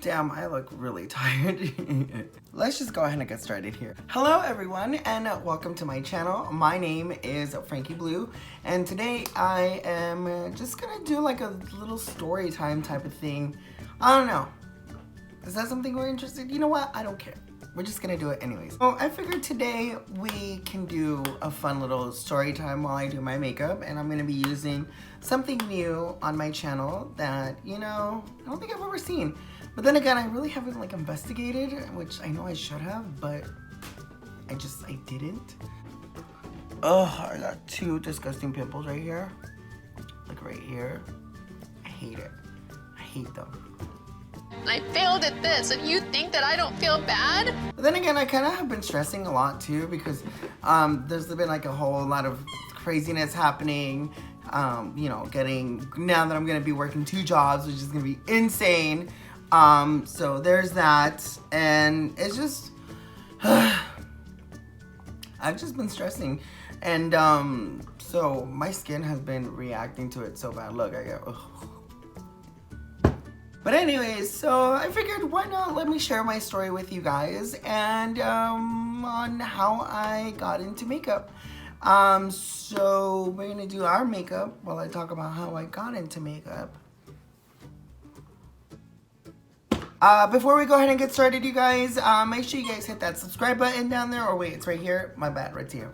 Damn, I look really tired. Let's just go ahead and get started here. Hello everyone and welcome to my channel. My name is Frankie Blue and today I am just gonna do like a little story time type of thing. I don't know. Is that something we're interested in? You know what? I don't care. We're just gonna do it anyways. So I figured today we can do a fun little story time while I do my makeup, and I'm gonna be using something new on my channel that, you know, I don't think I've ever seen. But then again, I really haven't like investigated, which I know I should have, but I didn't. Oh, I got two disgusting pimples right here. Like right here. I hate it. I hate them. I failed at this, and you think that I don't feel bad? But then again, I kind of have been stressing a lot too because there's been like a whole lot of craziness happening. You know, now that I'm gonna be working 2 jobs, which is gonna be insane. So there's that, and it's just I've just been stressing, and so my skin has been reacting to it so bad. Look, I got. Ugh. But anyways, so I figured why not let me share my story with you guys and on how I got into makeup. So we're gonna do our makeup while I talk about how I got into makeup. Before we go ahead and get started, you guys, make sure you guys hit that subscribe button down there. Or wait, it's right here. My bad, right here.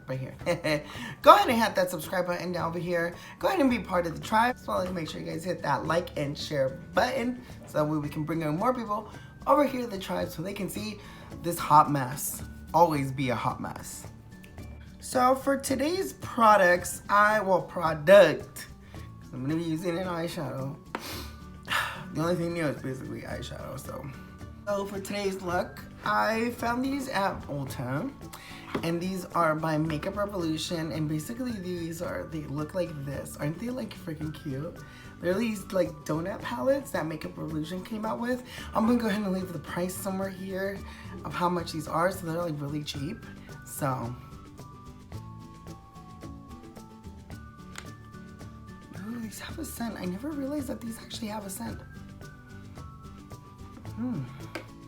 Go ahead and hit that subscribe button down over here. Go ahead and be part of the tribe. So well, make sure you guys hit that like and share button so that way we can bring in more people over here to the tribe so they can see this hot mess. Always be a hot mess. So for today's products, I'm gonna be using an eyeshadow. The only thing new is basically eyeshadow, so for today's look, I found these at Ulta, and these are by Makeup Revolution, and basically they look like this. Aren't they like freaking cute? They're these like donut palettes that Makeup Revolution came out with. I'm gonna go ahead and leave the price somewhere here of how much these are, so they're like really cheap. So ooh, these have a scent. I never realized that these actually have a scent.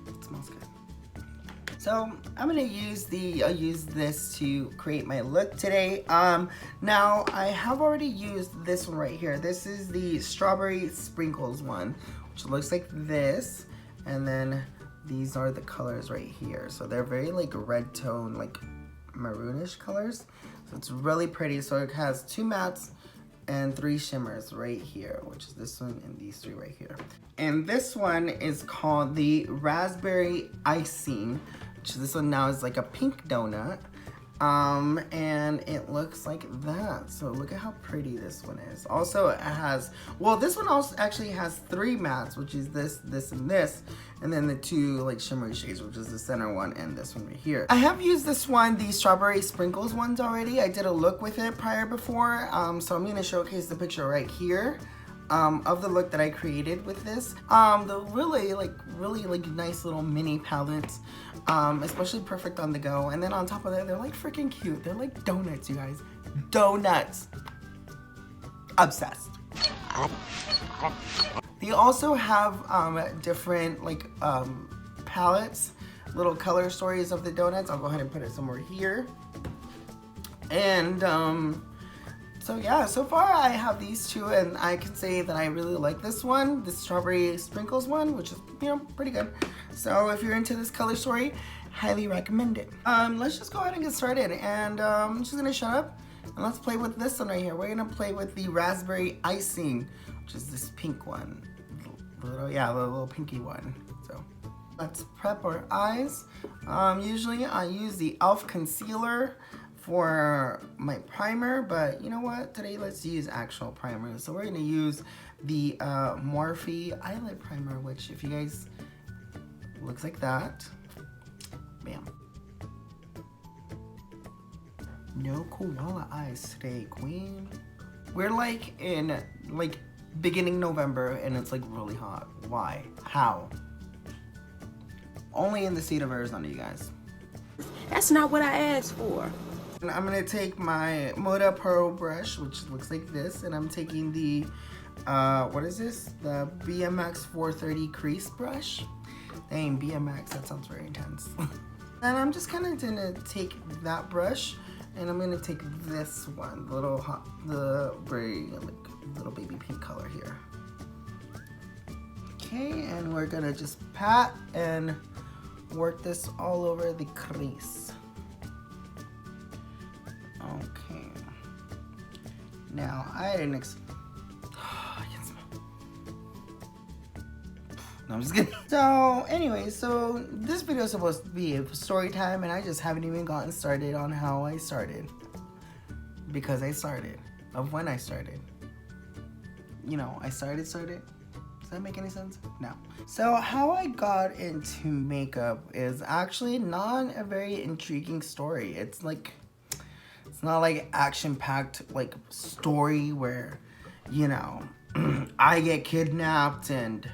It smells good. So I'm gonna use this to create my look today. Now I have already used this one right here. This is the Strawberry Sprinkles one, which looks like this, and then these are the colors right here. So they're very like red tone, like maroonish colors. So it's really pretty. So it has 2 mattes and 3 shimmers right here, which is this one and these 3 right here. And this one is called the Raspberry Icing, which this one now is like a pink donut. And it looks like that. So look at how pretty this one is. Also it has, well, this one also actually has 3 mattes, which is this, this, and this. And then the 2 like shimmery shades, which is the center one and this one right here. I have used this one, the Strawberry Sprinkles ones already. I did a look with it before. So I'm gonna showcase the picture right here. Of the look that I created with this. The really nice little mini palettes, especially perfect on the go. And then on top of that, they're like freaking cute. They're like donuts, you guys. Donuts. Obsessed. They also have different like palettes, little color stories of the donuts. I'll go ahead and put it somewhere here. And so yeah, so far I have these 2, and I can say that I really like this one, the Strawberry Sprinkles one, which is, you know, pretty good. So if you're into this color story, highly recommend it. Let's just go ahead and get started, and I'm just gonna shut up and let's play with this one right here. We're gonna play with the Raspberry Icing, which is this pink one. The little pinky one. So let's prep our eyes. Usually I use the e.l.f. concealer for my primer, but you know what? Today let's use actual primer. So we're gonna use the Morphe eyelid primer, which if you guys, looks like that. Bam. No koala eyes today, queen. We're like in like beginning November and it's like really hot. Why? How? Only in the state of Arizona, you guys. That's not what I asked for. And I'm gonna take my Moda Pearl brush, which looks like this, and I'm taking the, what is this? The BMX 430 crease brush. Dang, BMX, that sounds very intense. And I'm just kind of gonna take that brush, and I'm gonna take this one, the very like little baby pink color here. Okay, and we're gonna just pat and work this all over the crease. Okay. Now I didn't I can smell. No, I'm just kidding. So anyway, so this video is supposed to be a story time, and I just haven't even gotten started on how I started. Because I started. Of when I started. You know, I started. Does that make any sense? No. So how I got into makeup is actually not a very intriguing story. It's not like action-packed like story where, you know, I get kidnapped and,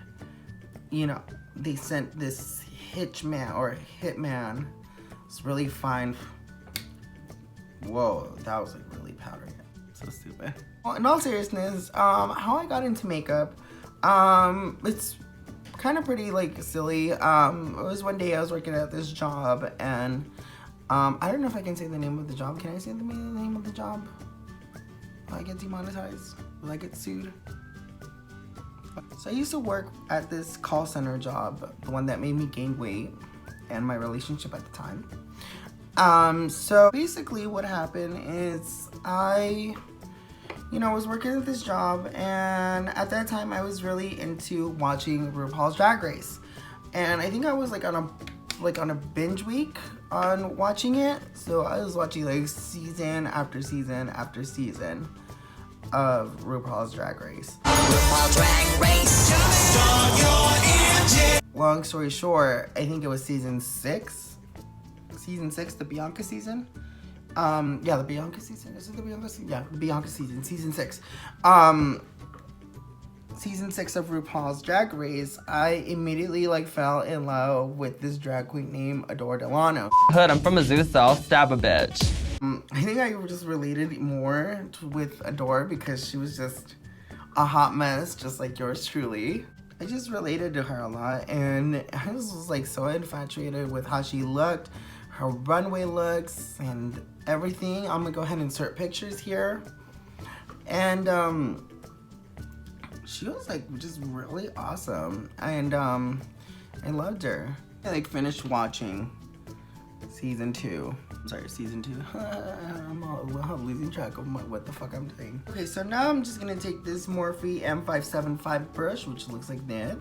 you know, they sent this hitman. It's really fine. Whoa, that was like really powdery. So stupid. Well, in all seriousness, how I got into makeup, it's kind of pretty like silly. It was one day I was working at this job, and I don't know if I can say the name of the job. Can I say the name of the job? Will I get demonetized? Will I get sued? So I used to work at this call center job, the one that made me gain weight and my relationship at the time. So basically what happened is I was working at this job, and at that time I was really into watching RuPaul's Drag Race. And I think I was like on a binge week on watching it. So I was watching like season after season after season of RuPaul's Drag Race. RuPaul's Drag Race. Long story short, I think it was season 6. Season 6, the Bianca season. Yeah, the Bianca season. Is it the Bianca season? Yeah, the Bianca season, season 6. Season 6 of RuPaul's Drag Race, I immediately like fell in love with this drag queen named Adore Delano. Hood, I'm from Azusa, so I'll stab a bitch. I think I just related more with Adore because she was just a hot mess, just like yours truly. I just related to her a lot, and I was like so infatuated with how she looked, her runway looks, and everything. I'm gonna go ahead and insert pictures here. And she was like just really awesome, and I loved her. I like finished watching season 2. Sorry, season 2. I'm losing track of what the fuck I'm doing. Okay, so now I'm just gonna take this Morphe M575 brush, which looks like that,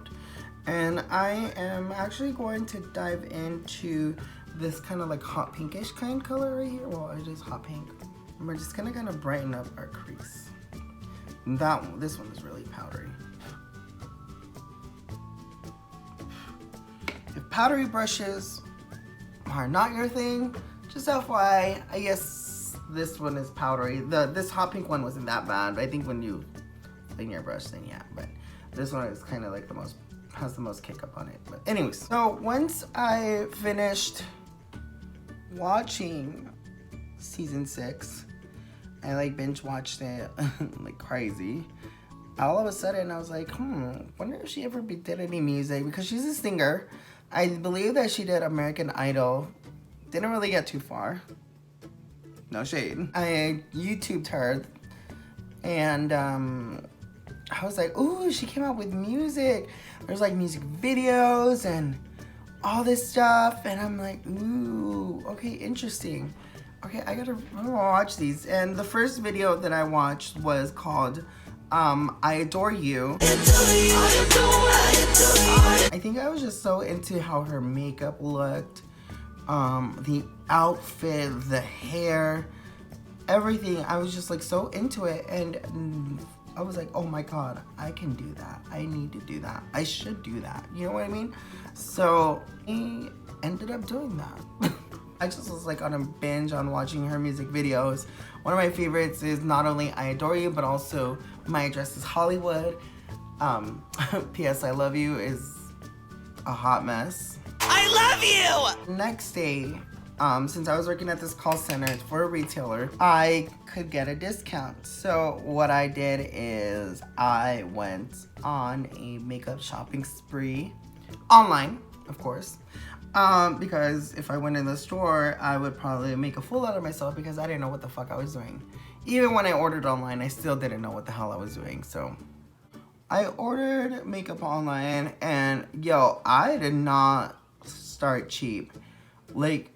and I am actually going to dive into this kind of like hot pinkish kind color right here. Well, it is hot pink. And we're just gonna kind of brighten up our crease. This one is really powdery. If powdery brushes are not your thing, just FYI, I guess this one is powdery. This hot pink one wasn't that bad, but I think when you clean your brush, then yeah. But this one is kind of like has the most kick up on it. But anyways, so once I finished watching season 6, I like binge watched it like crazy. All of a sudden I was like, wonder if she ever did any music, because she's a singer. I believe that she did American Idol. Didn't really get too far. No shade. I YouTubed her, and I was like, ooh, she came out with music. There's like music videos and all this stuff, and I'm like, ooh, okay, interesting. Okay, I'm gonna watch these. And the first video that I watched was called I Adore You. I think I was just so into how her makeup looked, the outfit, the hair, everything. I was just like so into it, and I was like, oh my god, I can do that. I need to do that. I should do that. You know what I mean? So I ended up doing that. I just was like on a binge on watching her music videos. One of my favorites is not only I Adore You, but also My Address is Hollywood. P.S. I Love You is a hot mess. I love you! Next day, since I was working at this call center for a retailer, I could get a discount. So what I did is I went on a makeup shopping spree, online, of course. Because if I went in the store, I would probably make a fool out of myself because I didn't know what the fuck I was doing. Even when I ordered online, I still didn't know what the hell I was doing. So I ordered makeup online, and yo, I did not start cheap. Like,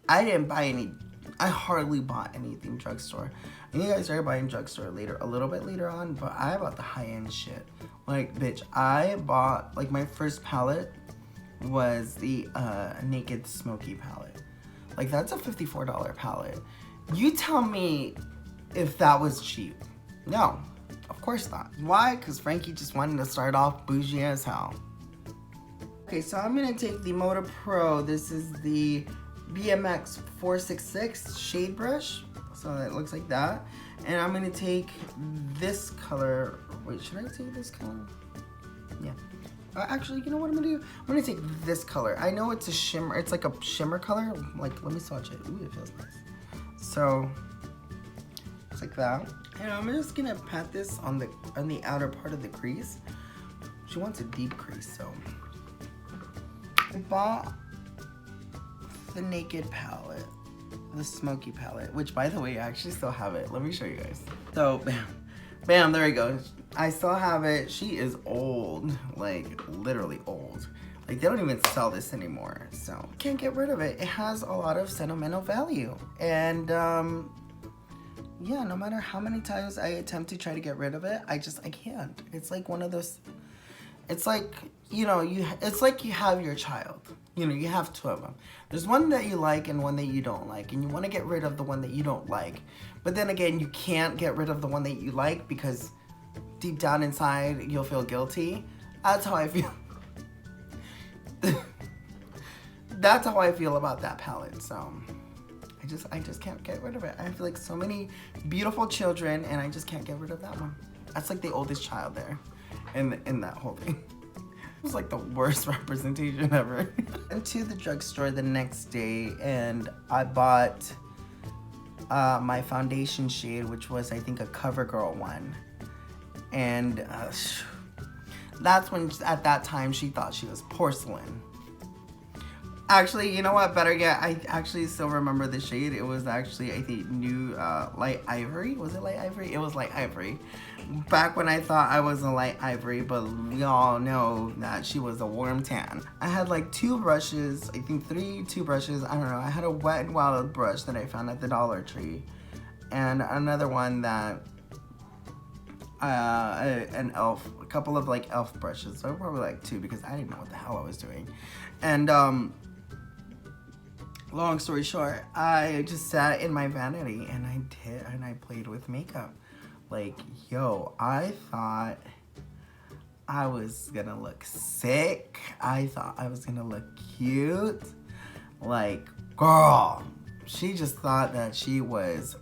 I didn't buy any, I hardly bought anything drugstore. And you guys started buying drugstore later, a little bit later on, but I bought the high-end shit. Like, bitch, I bought, like, my first palette was the Naked Smoky palette. Like, that's a $54 palette. You tell me if that was cheap. No, of course not. Why? Because Frankie just wanted to start off bougie as hell. Okay, so I'm gonna take the Moda Pro. This is the BMX 466 shade brush. So it looks like that. And I'm gonna take this color. Wait, should I take this color? Yeah. Actually, you know what I'm gonna do? I'm gonna take this color. I know it's a shimmer. It's like a shimmer color. Like, let me swatch it. Ooh, it feels nice. So, it's like that. And I'm just gonna pat this on the outer part of the crease. She wants a deep crease, so. I bought the Naked palette, the Smoky palette, which, by the way, I actually still have it. Let me show you guys. So, bam. Bam, there we go. I still have it. She is old, like literally old. Like, they don't even sell this anymore, so can't get rid of it. It has a lot of sentimental value, and yeah, no matter how many times I attempt to try to get rid of it, I can't. It's like one of those. It's like, you know, it's like you have your child. You know, you have two of them. There's one that you like and one that you don't like, and you want to get rid of the one that you don't like. But then again, you can't get rid of the one that you like because deep down inside, you'll feel guilty. That's how I feel. That's how I feel about that palette. So I just can't get rid of it. I feel like so many beautiful children, and I just can't get rid of that one. That's like the oldest child there in that whole thing. It was like the worst representation ever. Went to the drugstore the next day, and I bought my foundation shade, which was, I think, a CoverGirl one. And that's when, at that time, she thought she was porcelain. Actually, you know what? Better yet, I actually still remember the shade. It was actually, I think, new light ivory. Was it light ivory? It was light ivory. Back when I thought I was a light ivory, but we all know that she was a warm tan. I had like two brushes, I think two brushes, I don't know. I had a Wet n Wild brush that I found at the Dollar Tree, and another one that, an elf, a couple of like elf brushes. So probably like two because I didn't know what the hell I was doing. And long story short, I just sat in my vanity and I played with makeup. Like, yo, I thought I was gonna look sick. I thought I was gonna look cute. Like, girl, she just thought that she was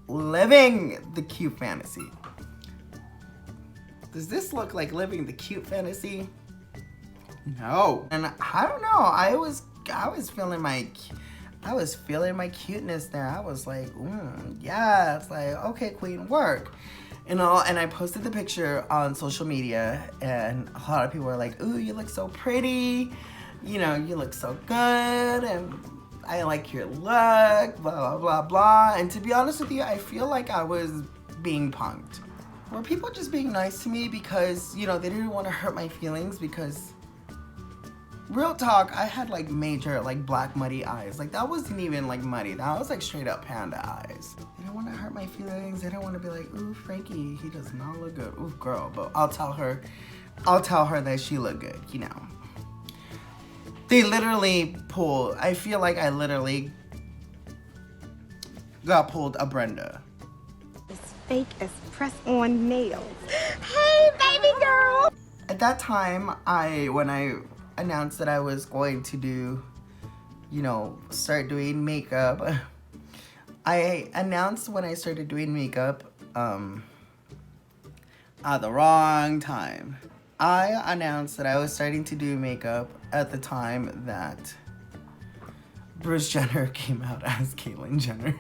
living the cute fantasy. Does this look like living the cute fantasy? No. And I don't know, I was feeling my cuteness there. I was like, yeah, it's like, okay, queen, work. You know, and I posted the picture on social media, and a lot of people were like, ooh, you look so pretty. You know, you look so good, and I like your look, blah, blah, blah, blah. And to be honest with you, I feel like I was being punked. Were people just being nice to me because, you know, they didn't want to hurt my feelings? Because real talk, I had like major like black muddy eyes. Like, that wasn't even like muddy. That was like straight up panda eyes. They don't want to hurt my feelings. They don't want to be like, ooh, Frankie, he does not look good. Ooh, girl. But I'll tell her that she looked good, you know. They literally pulled, I feel like I literally got pulled a Brenda. As fake as press-on nails. Hey, baby girl! At that time, when I announced that I was going to do, you know, start doing makeup, I announced when I started doing makeup at the wrong time. I announced that I was starting to do makeup at the time that Bruce Jenner came out as Caitlyn Jenner.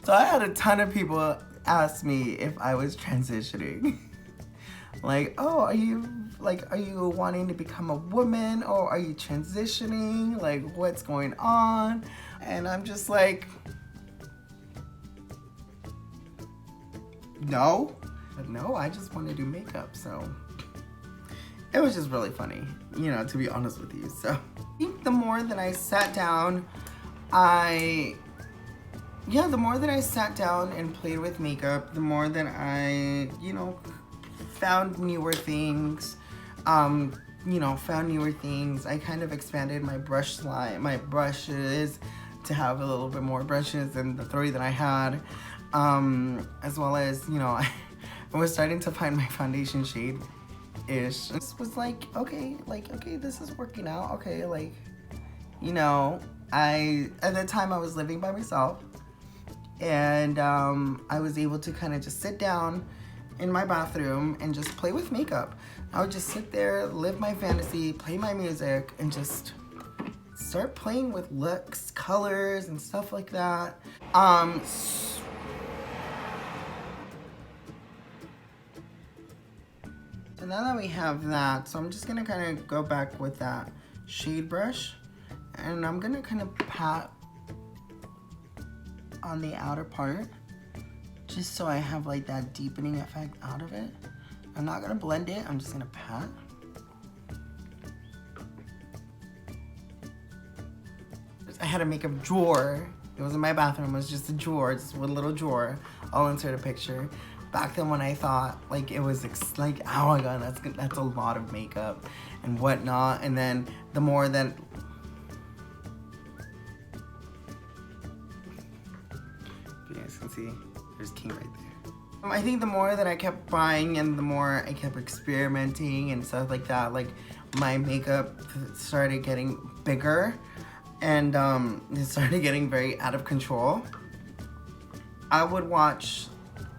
So I had a ton of people ask me if I was transitioning. Like, oh, are you wanting to become a woman, or are you transitioning? Like, what's going on? And I'm just like, no, I just want to do makeup. So it was just really funny, you know, to be honest with you. So I think the more that I sat down, the more that I sat down and played with makeup, the more that I, you know, found newer things, I kind of expanded my brushes to have a little bit more brushes than the 3 that I had, as well as, you know, I was starting to find my foundation shade-ish. This was like, okay, this is working out, okay, like, you know, at the time I was living by myself, and I was able to kind of just sit down in my bathroom and just play with makeup. I would just sit there, live my fantasy, play my music, and just start playing with looks, colors, and stuff like that. So now that we have that, so I'm just gonna kind of go back with that shade brush, and I'm gonna kind of pat on the outer part, just so I have like that deepening effect out of it. I'm not gonna blend it, I'm just gonna pat. I had a makeup drawer. It was in my bathroom, it was just a drawer, just one little drawer. I'll insert a picture. Back then when I thought like it was like, oh my god, that's a lot of makeup and whatnot. And then the more that you guys can see, there's King right there. I think the more that I kept buying and the more I kept experimenting and stuff like that, like my makeup started getting bigger and it started getting very out of control. I would watch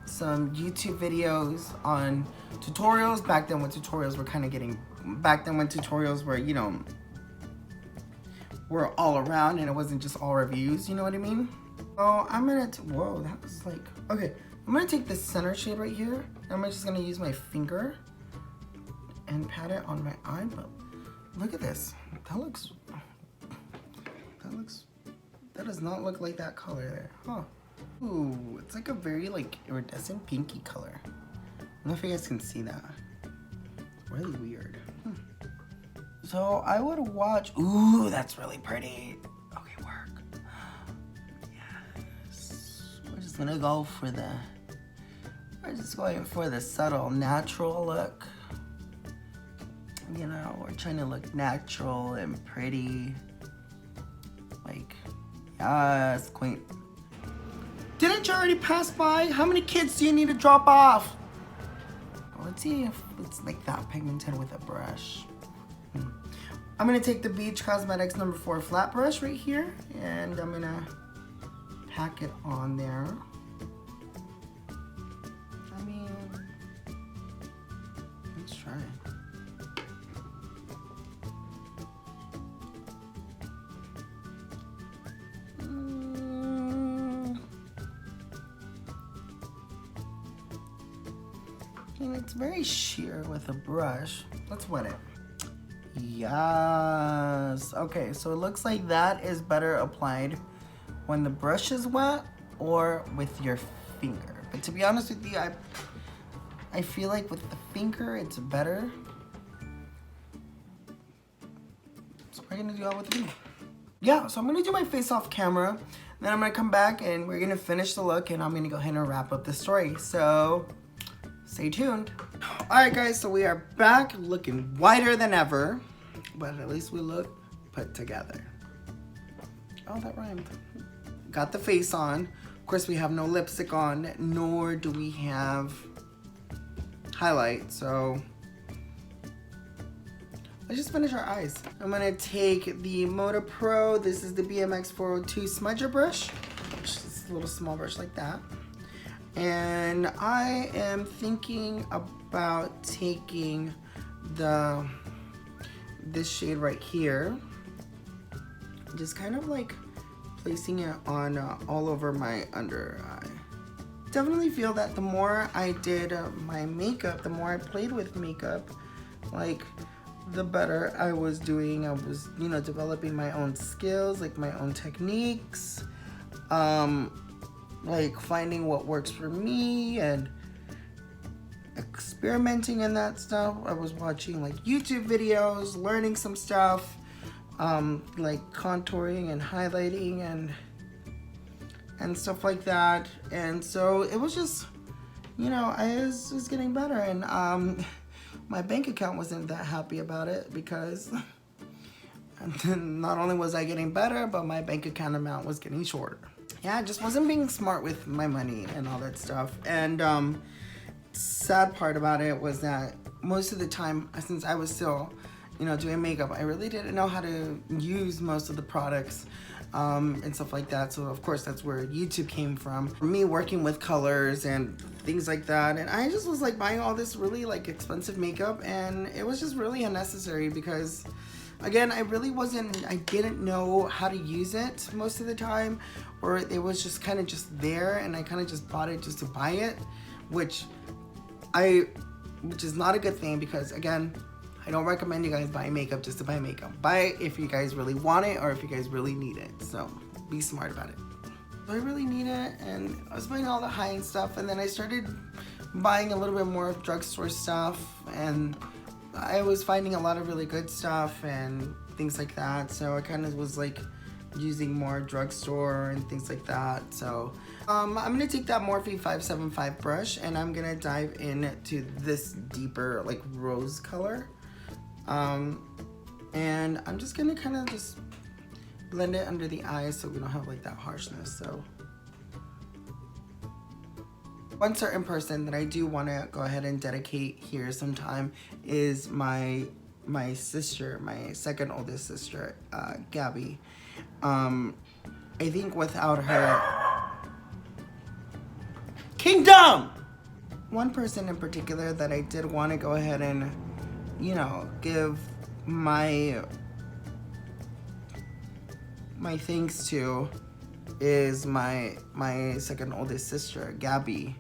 some YouTube videos on tutorials back then when tutorials were kind of getting, back then when tutorials were, you know, were all around and it wasn't just all reviews, you know what I mean? So I'm gonna, whoa, that was like, okay. I'm gonna take this center shade right here. I'm just gonna use my finger and pat it on my eye, but look at this. That does not look like that color there, huh? Ooh, it's like a very like iridescent pinky color. I don't know if you guys can see that. It's really weird. So I would watch, ooh, that's really pretty. Okay, work. Yes. We're just gonna go for we're just going for the subtle natural look. You know, we're trying to look natural and pretty. Like, yes, queen. Didn't you already pass by? How many kids do you need to drop off? Let's see if it's like that pigmented with a brush. I'm gonna take the Beach Cosmetics number 4 flat brush right here, and I'm gonna pack it on there. I mean, let's try it. And it's very sheer with a brush. Let's wet it. Yes. Okay, so it looks like that is better applied when the brush is wet or with your finger. But to be honest with you, I feel like with the finger it's better. So we're gonna do that with the finger. Yeah, so I'm gonna do my face off camera. Then I'm gonna come back and we're gonna finish the look and I'm gonna go ahead and wrap up the story. So stay tuned. All right, guys, so we are back looking whiter than ever, but at least we look put together. Oh, that rhymed. Got the face on. Of course, we have no lipstick on, nor do we have highlight, so let's just finish our eyes. I'm gonna take the Moda Pro. This is the BMX 402 smudger brush, which is a little small brush like that. And I am thinking about taking this shade right here, just kind of like placing it on all over my under eye. Definitely feel that the more I did my makeup, the more I played with makeup, like the better I was doing. I was, you know, developing my own skills, like my own techniques, like finding what works for me and experimenting in that stuff. I was watching like YouTube videos, learning some stuff, like contouring and highlighting and stuff like that. And so it was just, you know, I was just getting better. And my bank account wasn't that happy about it because not only was I getting better, but my bank account amount was getting shorter. Yeah, I just wasn't being smart with my money and all that stuff. And sad part about it was that most of the time, since I was still, you know, doing makeup, I really didn't know how to use most of the products and stuff like that. So of course that's where YouTube came from. Me working with colors and things like that. And I just was like buying all this really like expensive makeup, and it was just really unnecessary because again, I didn't know how to use it most of the time, or it was just kind of just there and I kind of just bought it just to buy it, which is not a good thing because again, I don't recommend you guys buying makeup just to buy makeup. Buy it if you guys really want it or if you guys really need it. So be smart about it. I really need it, and I was buying all the high-end stuff, and then I started buying a little bit more of drugstore stuff, and I was finding a lot of really good stuff and things like that. So I kind of was like using more drugstore and things like that. So I'm gonna take that Morphe 575 brush and I'm gonna dive into this deeper like rose color. And I'm just gonna kind of just blend it under the eyes so we don't have like that harshness. So one certain person that I do want to go ahead and dedicate here sometime is my sister, my second oldest sister, Gabby. I think without her, Kingdom! One person in particular that I did want to go ahead and, you know, give my thanks to is my second oldest sister, Gabby.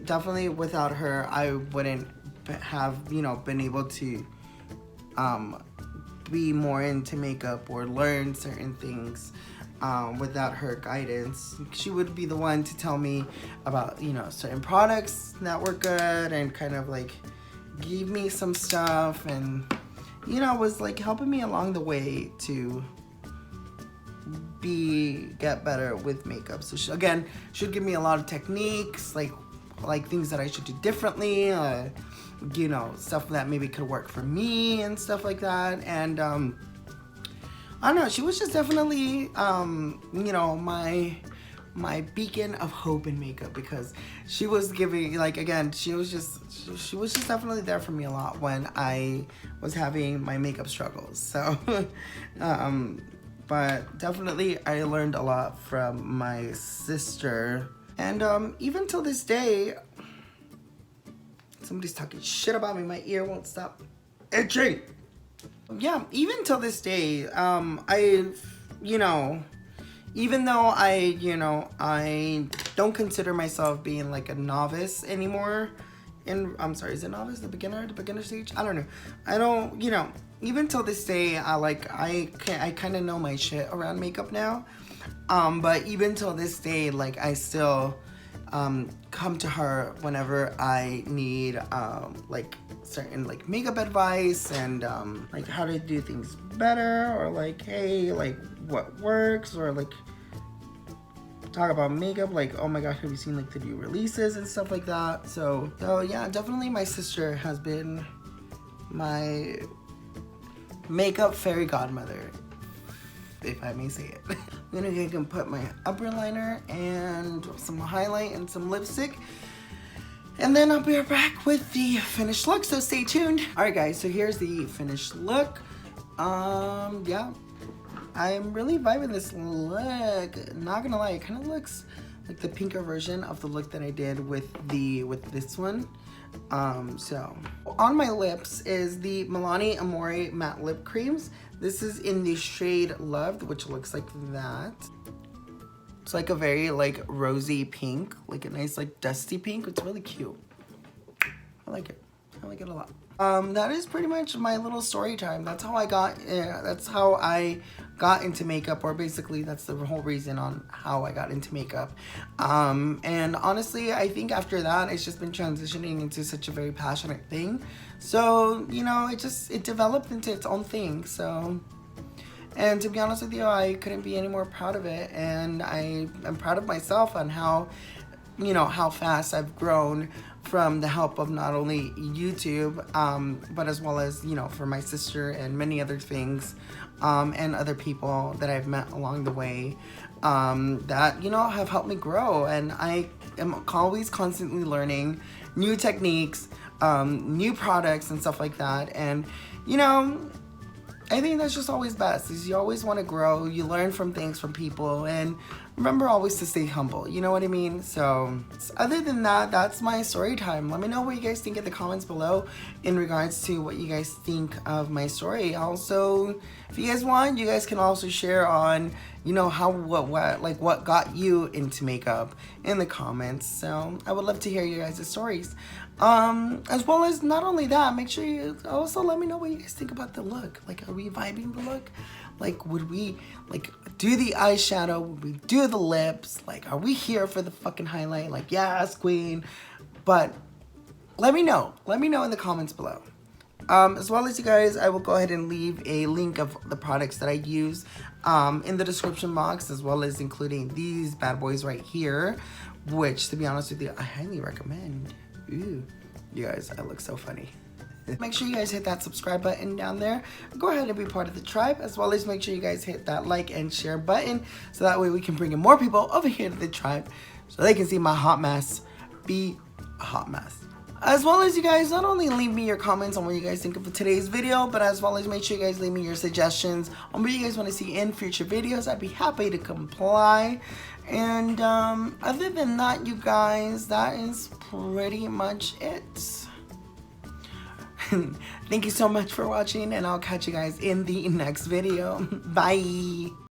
Definitely without her, I wouldn't have, you know, been able to be more into makeup or learn certain things without her guidance. She would be the one to tell me about, you know, certain products that were good and kind of like give me some stuff, and, you know, was like helping me along the way to get better with makeup. So she, again, should give me a lot of techniques, like things that I should do differently, you know, stuff that maybe could work for me and stuff like that. And I don't know, she was just definitely you know, my beacon of hope in makeup, because she was giving, like, again, she was just definitely there for me a lot when I was having my makeup struggles. So but definitely I learned a lot from my sister. And even till this day, somebody's talking shit about me, my ear won't stop itching. Yeah, even till this day, you know, even though I don't consider myself being like a novice anymore, I'm sorry, is it novice, the beginner stage? I don't know. I don't, you know, even till this day, I kind of know my shit around makeup now. But even till this day, like, I still come to her whenever I need like certain like makeup advice and like how to do things better, or like, hey, like what works, or like talk about makeup, like, oh my gosh, have you seen like the new releases and stuff like that. So yeah, definitely my sister has been my makeup fairy godmother, if I may say it. I'm gonna go ahead and put my upper liner and some highlight and some lipstick, and then I'll be right back with the finished look, so stay tuned. Alright guys, so here's the finished look. Yeah, I'm really vibing this look, not gonna lie. It kind of looks like the pinker version of the look that I did with this one. So on my lips is the Milani Amore matte lip creams. This is in the shade Loved, which looks like that. It's like a very like rosy pink, like a nice like dusty pink. It's really cute. I like it. I like it a lot. That is pretty much my little story time. That's how I got into makeup, or basically that's the whole reason on how I got into makeup. And honestly, I think after that, it's just been transitioning into such a very passionate thing. So, you know, it developed into its own thing. So, and to be honest with you, I couldn't be any more proud of it. And I am proud of myself on how, you know, how fast I've grown from the help of not only YouTube, but as well as, you know, for my sister and many other things, and other people that I've met along the way, that, you know, have helped me grow. And I am always constantly learning new techniques, new products and stuff like that. And, you know, I think that's just always best, is you always want to grow, you learn from things from people, and remember always to stay humble, you know what I mean? So other than that, that's my story time. Let me know what you guys think in the comments below in regards to what you guys think of my story. Also, if you guys want, you guys can also share on, you know, how, what got you into makeup in the comments. So I would love to hear you guys' stories. As well as not only that, make sure you also let me know what you guys think about the look. Like, are we vibing the look? Like, would we like do the eyeshadow? Would we do the lips? Like, are we here for the fucking highlight? Like, yes, queen. But let me know. Let me know in the comments below. As well as you guys, I will go ahead and leave a link of the products that I use in the description box, as well as including these bad boys right here, which, to be honest with you, I highly recommend. Ooh, you guys, I look so funny. Make sure you guys hit that subscribe button down there. Go ahead and be part of the tribe, as well as make sure you guys hit that like and share button, so that way we can bring in more people over here to the tribe, so they can see my hot mess be a hot mess. As well as you guys, not only leave me your comments on what you guys think of today's video, but as well as make sure you guys leave me your suggestions on what you guys want to see in future videos. I'd be happy to comply. And other than that, you guys, that is pretty much it. Thank you so much for watching, and I'll catch you guys in the next video. Bye.